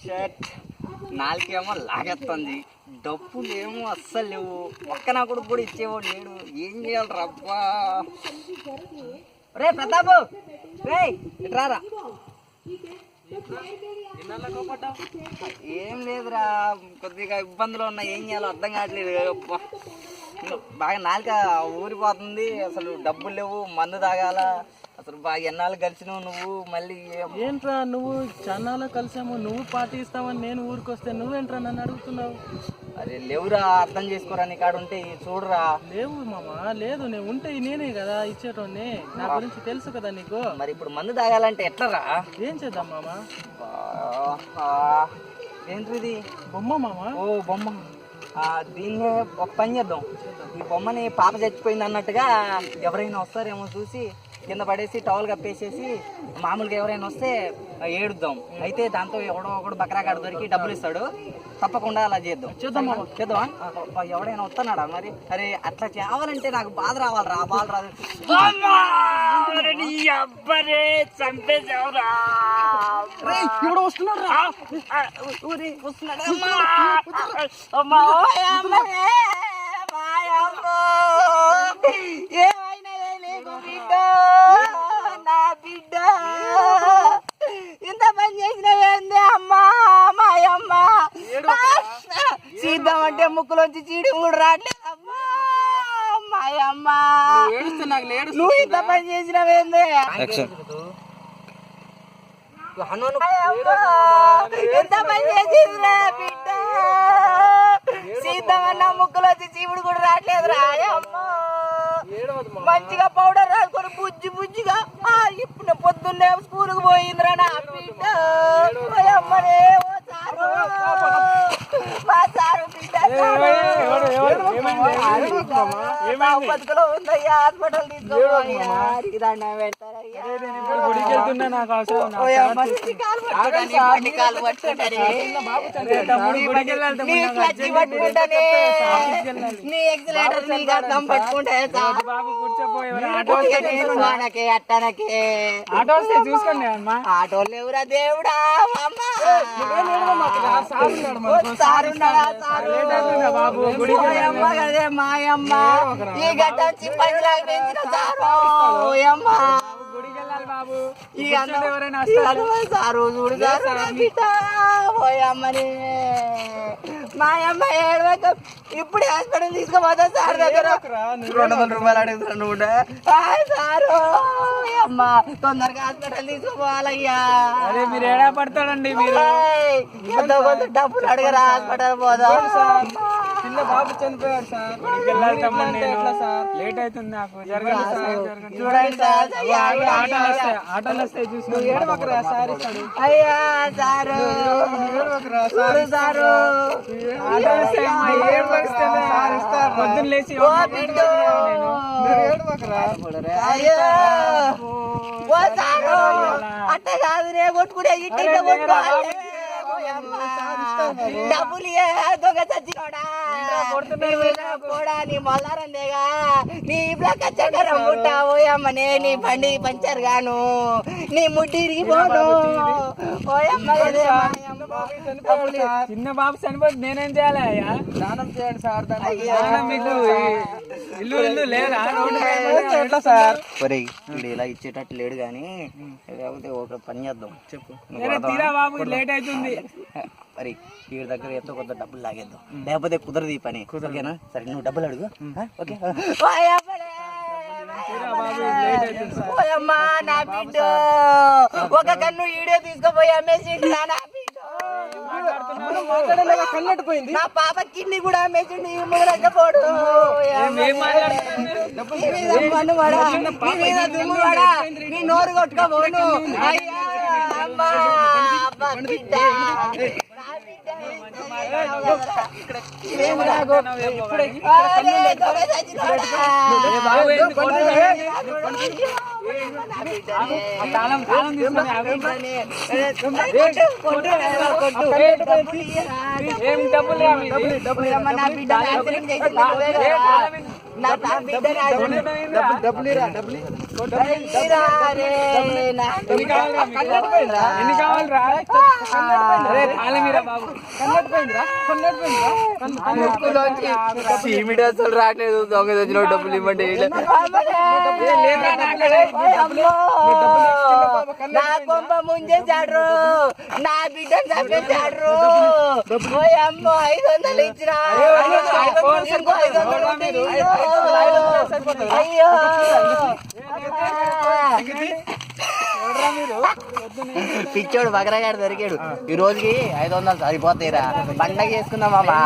Shut నాలుకేమో లాగేస్తుంది, డబ్బులేమో అస్సలు లేవు. ఒక్క నా కొడుకు కూడా ఇచ్చేవాడు లేడు. ఏం చేయాలి రబ్బా? రే ప్రతాపు, రే ఇట్రారా. ఏం లేదురా, కొద్దిగా ఇబ్బందులు ఉన్నాయి. ఏం చేయాలో అర్థం కావట్లేదు. బాగా నాలుక ఊరిపోతుంది. అసలు డబ్బులు లేవు, మందు తాగాల. అసలు బాగా ఎన్నాళ్ళు కలిసినావు నువ్వు. మళ్ళీ ఏంట్రా నువ్వు చాన్నాళ్ళు కలిసాము, నువ్వు పార్టీ ఇస్తావని నేను ఊరికి వస్తే నువ్వేంట్రా నన్ను అడుగుతున్నావు? అరే లేవురా, అర్థం చేసుకోరా. నీ కాడ ఉంటే చూడరా. లేవు మామ, లేదు. నేను ఉంటే నేనే కదా ఇచ్చేటోని. నా గురించి తెలుసు కదా నీకు. మరి ఇప్పుడు మందు తాగాలంటే ఎట్లరా? ఏం చేద్దాం మామ? ఏంటిది? బొమ్మ మామ. ఓ బొమ్మ. దీన్ని ఒక పని చేద్దాం. ఈ బొమ్మని పాప చచ్చిపోయింది అన్నట్టుగా ఎవరైనా వస్తారేమో చూసి కింద పడేసి టవల్ కప్పేసేసి మామూలుగా ఎవరైనా వస్తే ఏడుద్దాం. అయితే దాంతో ఎవడో ఒకడు బకరాగాడు దొరికి డబ్బులు ఇస్తాడు. తప్పకుండా అలా చేద్దాం. చేద్దామా? ఎవడైనా వస్తున్నాడా మరి? అరే అట్లా చేయాలంటే నాకు బాధ రావాలిరా. బాధ రాదు. చంపేసేవరా నా బిడ్డ ఇంత పని చేసినవేంది అమ్మా? మాయమ్మ సీద్దామంటే ముక్కులోంచి చీడి కూడా రావట్లేదు అమ్మా. మాయమ్మ నువ్వు ఇంత పని చేసినవేంది? ఎంత పని చేసిందిరా బిడ్డ? సీద్దామన్నా ముక్కులోంచి చీవుడు కూడా రావట్లేదు రాయమ్మ. మంచిగా పౌడర్ రాసుకొని బుజ్జి బుజ్జిగా ఇప్పుడు పొద్దున్నే స్కూల్కి పోయిందిరా నా బిడ్డ. అమ్మనే ఓ సారు, మా సారు బిడ్డ బతుకులో ఉందయ్యా. హాస్పిటల్ తీసుకోపోయా పెడతారయ్యా. కాలు పట్టుకుంటానే, నీ ఎక్సిలేటర్ నీ గడ్డం పట్టుకుంటే ఆటోలు లేవురా దేవుడా. కదే మాయమ్మ ఈ గడ్డ వచ్చి పదిలాగా పెంచిన సారు. సారు చూడు పోయమ్మని. మాయమ్మ ఏడవక ఇప్పుడు హాస్పిటల్ తీసుకుపోతా సార్ దగ్గర. 200 రూపాయలు అడుగుతున్నాడు సారు. అమ్మ తొందరగా హాస్పిటల్ తీసుకుపోవాలయ్యా. అరే మీరు ఏడా పడతాడండి మీరు. ఎంతో కొంత డబ్బులు అడగరా, హాస్పిటల్ పోదాం. చిన్న బాబు చనిపోయాడు సార్. లేట్ అవుతుంది నాకు. చూడండి సార్, ఆటోలు వస్తాయి చూసి ఏడవకరా సార్ ఇస్తాడు. అయ్యా సారు చూడు సారు. పొద్దున్న లేచి అట్ట కాదు రే కొట్టుకునే ఇట్టి డబ్బులు దొంగ చచ్చినోడా కూడా నీ మొల్లారందేగా నీ బ్లాక్ చక్కరం పుట్టా ఓయమ్మనే. నీ బండి పంచర్ గాను, నీ ముడ్డి ఇరిగిపోను ఓయమ్మ. చిన్న బాబు చనిపోతే నేనేం చేయాలి అయ్యా? దానం చేయండి సార్. మీకు ఇల్లు ఇల్లు లేదా ఎట్లా సార్? వీడు ఇలా ఇచ్చేటట్టు లేడు కానీ లేకపోతే ఒక పని చేద్దాం. చెప్పు తీరా బాబు, లేట్ అవుతుంది. మరి వీడి దగ్గర ఎంతో కొంత డబ్బులు లాగేద్దాం. లేకపోతే కుదరదు ఈ పని. ఓకేనా? సరే నువ్వు డబ్బులు అడుగు. ఓకే నా బిడ్డ ఒక కన్ను ఈడే తీసుకుపోయి అమ్మేసిండు. కన్నట్టుపోయింది. నా పాప కిడ్నీ కూడా అమ్మేసిండు. ఈ మూడకపోడు నీ నోరు కొట్టుకోబోను. అయ్యా అమ్మా బిడ్డ డబ్బులు ఎన్ని కావాలిరా మీకు? ఎన్ని కావాలిరా? అరే తాళమీరా బాబు, కన్నట్టు సీమిడి అసలు రావట్లేదు. దొంగ తెచ్చిన డబ్బులు ఇవ్వండి. నా కొంప ముంచేశాడు, నా బిడ్డ చంపేశాడు. అమ్మో 500 ఇచ్చినా, ఇంకో 500 అయ్యో పిచ్చోడు బకరగాడు దొరికాడు. ఈ రోజుకి 500 సరిపోతాయిరా. పండగ చేసుకుందాం మామా.